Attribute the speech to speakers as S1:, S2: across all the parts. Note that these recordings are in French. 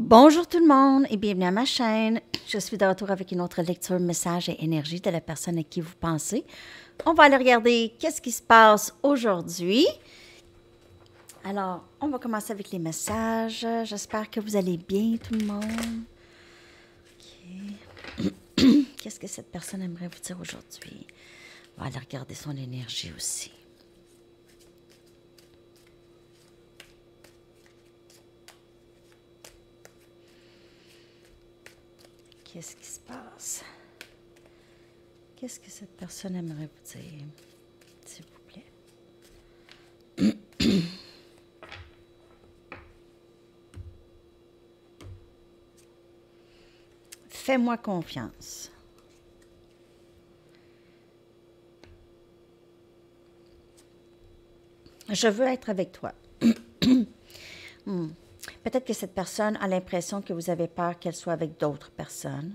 S1: Bonjour tout le monde et bienvenue à ma chaîne. Je suis de retour avec une autre lecture, message et énergie de la personne à qui vous pensez. On va aller regarder qu'est-ce qui se passe aujourd'hui. Alors, on va commencer avec les messages. J'espère que vous allez bien tout le monde. OK. Qu'est-ce que cette personne aimerait vous dire aujourd'hui? On va aller regarder son énergie aussi. Qu'est-ce qui se passe? Qu'est-ce que cette personne aimerait vous dire, s'il vous plaît? Fais-moi confiance. Je veux être avec toi. Peut-être que cette personne a l'impression que vous avez peur qu'elle soit avec d'autres personnes.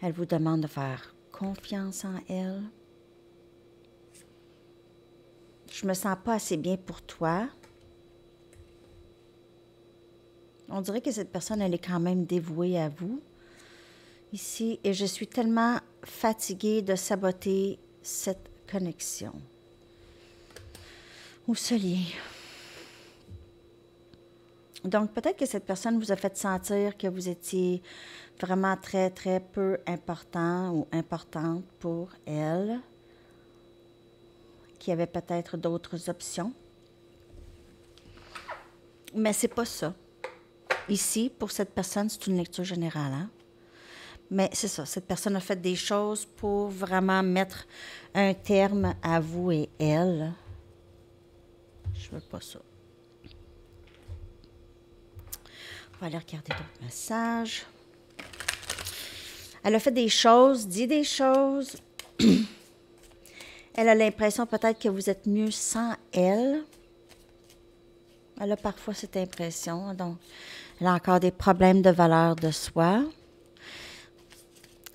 S1: Elle vous demande de faire confiance en elle. Je me sens pas assez bien pour toi. On dirait que cette personne, elle est quand même dévouée à vous ici. Et je suis tellement fatiguée de saboter cette connexion. Ou ce lien. Donc, peut-être que cette personne vous a fait sentir que vous étiez vraiment très, très peu important ou importante pour elle, qu'il y avait peut-être d'autres options. Mais c'est pas ça. Ici, pour cette personne, c'est une lecture générale, hein? Mais c'est ça, cette personne a fait des choses pour vraiment mettre un terme à vous et elle. Je veux pas ça. On va aller regarder d'autres messages. Elle a fait des choses, dit des choses. Elle a l'impression peut-être que vous êtes mieux sans elle. Elle a parfois cette impression. Donc, elle a encore des problèmes de valeur de soi.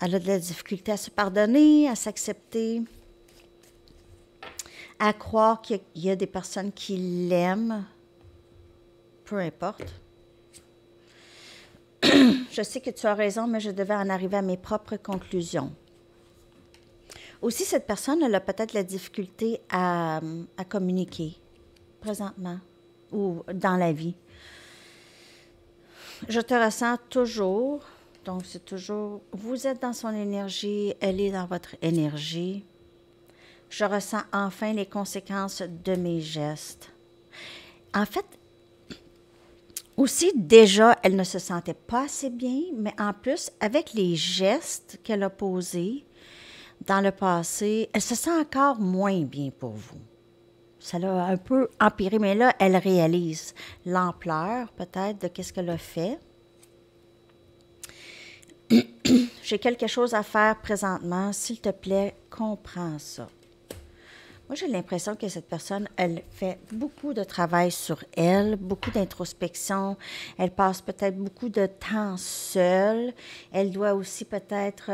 S1: Elle a de la difficulté à se pardonner, à s'accepter, à croire qu'il y a des personnes qui l'aiment, peu importe. Je sais que tu as raison, mais je devais en arriver à mes propres conclusions. Aussi, cette personne, elle a peut-être la difficulté à communiquer présentement ou dans la vie. Je te ressens toujours, donc c'est toujours, vous êtes dans son énergie, elle est dans votre énergie. Je ressens enfin les conséquences de mes gestes. En fait, aussi, déjà, elle ne se sentait pas assez bien, mais en plus, avec les gestes qu'elle a posés dans le passé, elle se sent encore moins bien pour vous. Ça l'a un peu empiré, mais là, elle réalise l'ampleur, peut-être, de qu'est-ce qu'elle a fait. J'ai quelque chose à faire présentement. S'il te plaît, comprends ça. Moi, j'ai l'impression que cette personne, elle fait beaucoup de travail sur elle, beaucoup d'introspection. Elle passe peut-être beaucoup de temps seule. Elle doit aussi peut-être,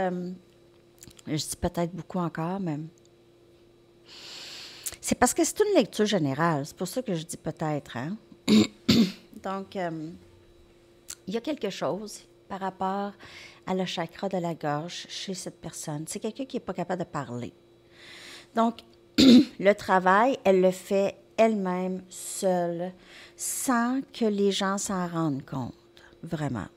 S1: je dis peut-être beaucoup encore, même. C'est parce que c'est une lecture générale. C'est pour ça que je dis peut-être, hein? Donc, il y a quelque chose par rapport à le chakra de la gorge chez cette personne. C'est quelqu'un qui n'est pas capable de parler. Donc, le travail, elle le fait elle-même, seule, sans que les gens s'en rendent compte, vraiment.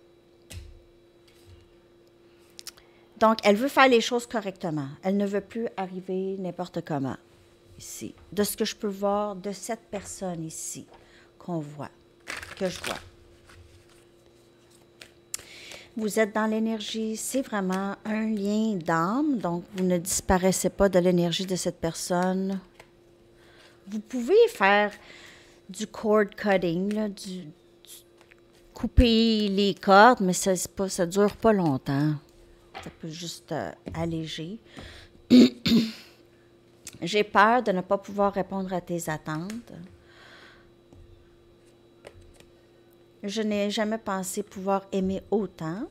S1: Donc, elle veut faire les choses correctement. Elle ne veut plus arriver n'importe comment, ici. De ce que je peux voir de cette personne ici, qu'on voit, que je vois. Vous êtes dans l'énergie, c'est vraiment un lien d'âme, donc vous ne disparaissez pas de l'énergie de cette personne. Vous pouvez faire du cord cutting, là, couper les cordes, mais ça ne dure pas longtemps. Ça peut juste alléger. J'ai peur de ne pas pouvoir répondre à tes attentes. Je n'ai jamais pensé pouvoir aimer autant.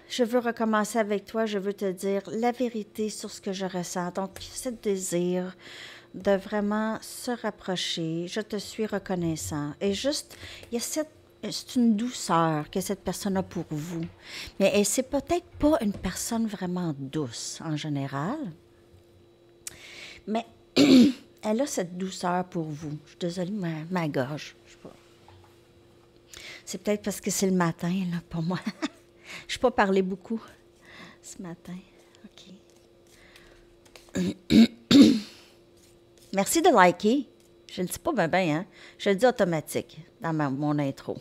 S1: Je veux recommencer avec toi, je veux te dire la vérité sur ce que je ressens. Donc, ce désir de vraiment se rapprocher. Je te suis reconnaissant. Et juste, il y a c'est une douceur que cette personne a pour vous. Mais c'est peut-être pas une personne vraiment douce en général. Mais elle a cette douceur pour vous. Je suis désolée, ma gorge. Je sais pas. C'est peut-être parce que c'est le matin, là, pour moi. Je n'ai pas parlé beaucoup ce matin. OK. Merci de liker. Je ne le dis pas bien, hein? Je le dis automatique dans mon intro.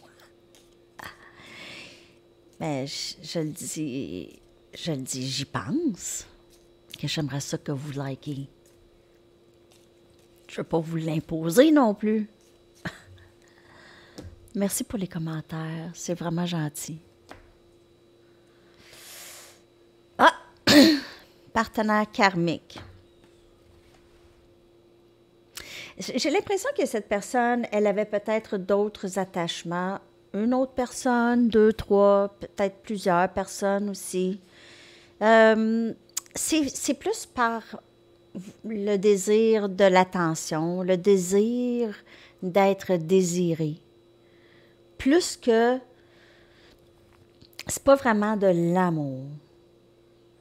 S1: Mais je le dis, j'y pense, que j'aimerais ça que vous likez. Je ne veux pas vous l'imposer non plus. Merci pour les commentaires, c'est vraiment gentil. Ah! Partenaire karmique. J'ai l'impression que cette personne, elle avait peut-être d'autres attachements. Une autre personne, 2, 3, peut-être plusieurs personnes aussi. C'est plus par le désir de l'attention, le désir d'être désiré. Plus que... C'est pas vraiment de l'amour.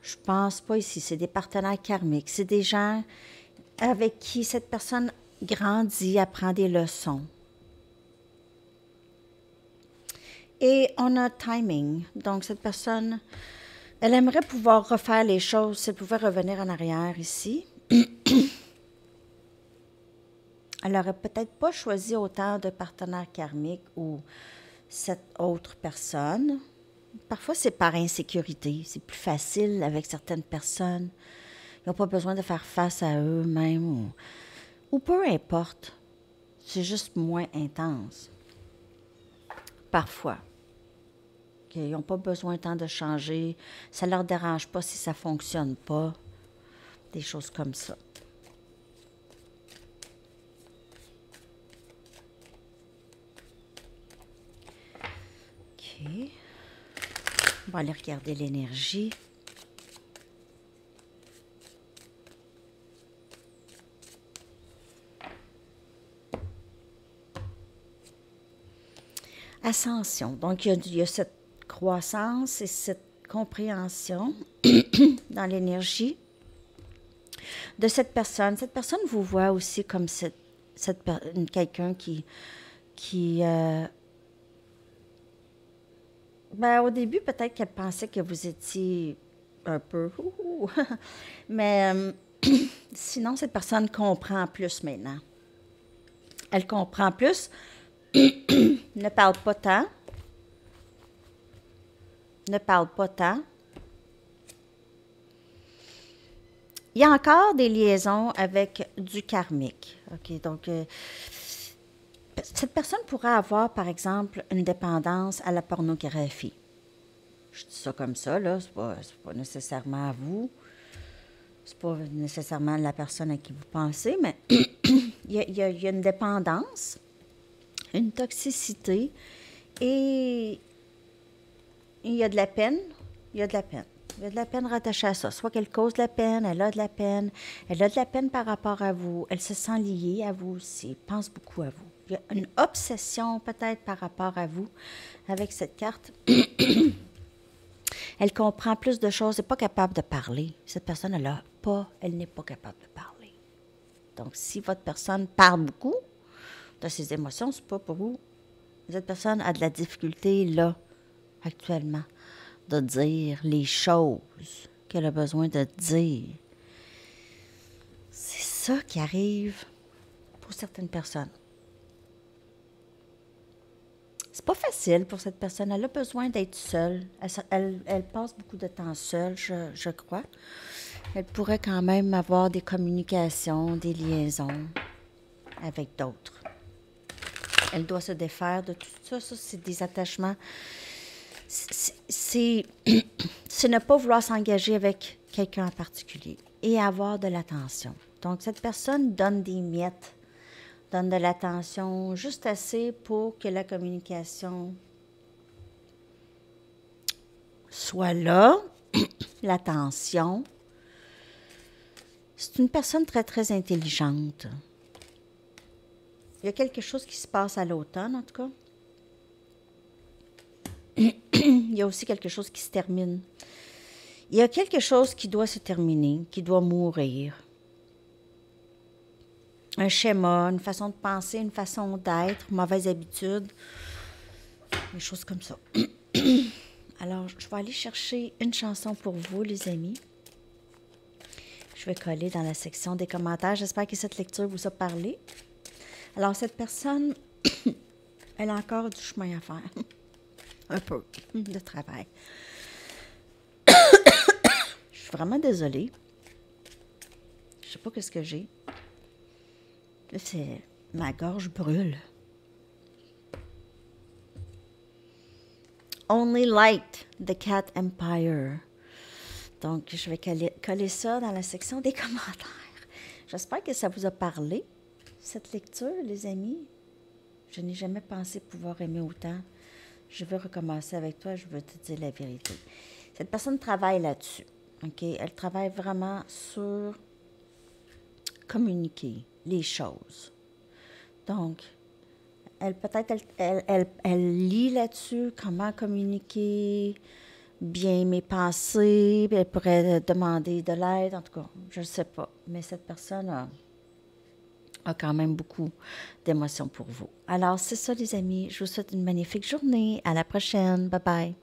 S1: Je pense pas ici. C'est des partenaires karmiques. C'est des gens avec qui cette personne grandit, apprend des leçons. Et on a timing. Donc, cette personne, elle aimerait pouvoir refaire les choses si elle pouvait revenir en arrière ici. Elle n'aurait peut-être pas choisi autant de partenaires karmiques ou cette autre personne. Parfois, c'est par insécurité. C'est plus facile avec certaines personnes. Ils n'ont pas besoin de faire face à eux-mêmes ou peu importe. C'est juste moins intense. Parfois. Ils n'ont pas besoin tant de changer. Ça ne leur dérange pas si ça ne fonctionne pas. Des choses comme ça. OK. On va aller regarder l'énergie. Ascension. Donc, il y a cette croissance et cette compréhension dans l'énergie de cette personne. Cette personne vous voit aussi comme quelqu'un qui au début, peut-être qu'elle pensait que vous étiez un peu... Mais sinon, cette personne comprend plus maintenant. Elle comprend plus, ne parle pas tant. Il y a encore des liaisons avec du karmique. OK, donc... cette personne pourrait avoir, par exemple, une dépendance à la pornographie. Je dis ça comme ça, là. C'est pas nécessairement à vous. C'est pas nécessairement la personne à qui vous pensez, mais il y a une dépendance, une toxicité, et il y a de la peine. Il y a de la peine rattachée à ça. Soit qu'elle cause de la peine, elle a de la peine. Elle a de la peine par rapport à vous. Elle se sent liée à vous aussi. Elle pense beaucoup à vous. Il y a une obsession peut-être par rapport à vous avec cette carte. Elle comprend plus de choses. Elle n'est pas capable de parler. Cette personne, elle n'est pas capable de parler. Donc, si votre personne parle beaucoup de ses émotions, c'est pas pour vous. Cette personne a de la difficulté, là, actuellement, de dire les choses qu'elle a besoin de dire. C'est ça qui arrive pour certaines personnes. C'est pas facile pour cette personne. Elle a besoin d'être seule. Elle passe beaucoup de temps seule, je crois. Elle pourrait quand même avoir des communications, des liaisons avec d'autres. Elle doit se défaire de tout ça. Ça, c'est des attachements. C'est ne pas vouloir s'engager avec quelqu'un en particulier et avoir de l'attention. Donc, cette personne donne des miettes, donne de l'attention juste assez pour que la communication soit là, l'attention. C'est une personne très, très intelligente. Il y a quelque chose qui se passe à l'automne, en tout cas. Il y a aussi quelque chose qui se termine. Il y a quelque chose qui doit se terminer, qui doit mourir. Un schéma, une façon de penser, une façon d'être, mauvaise habitude, des choses comme ça. Alors, je vais aller chercher une chanson pour vous, les amis. Je vais coller dans la section des commentaires. J'espère que cette lecture vous a parlé. Alors, cette personne, elle a encore du chemin à faire. Un peu de travail. Je suis vraiment désolée. Je sais pas qu'est-ce que j'ai. Là, c'est... Ma gorge brûle. Only Light, The Cat Empire. Donc, je vais coller ça dans la section des commentaires. J'espère que ça vous a parlé, cette lecture, les amis. Je n'ai jamais pensé pouvoir aimer autant. Je veux recommencer avec toi, je veux te dire la vérité. Cette personne travaille là-dessus. OK? Elle travaille vraiment sur communiquer les choses. Donc, elle lit là-dessus comment communiquer bien mes pensées. Elle pourrait demander de l'aide. En tout cas, je ne sais pas. Mais cette personne a quand même beaucoup d'émotions pour vous. Alors, c'est ça, les amis. Je vous souhaite une magnifique journée. À la prochaine. Bye bye.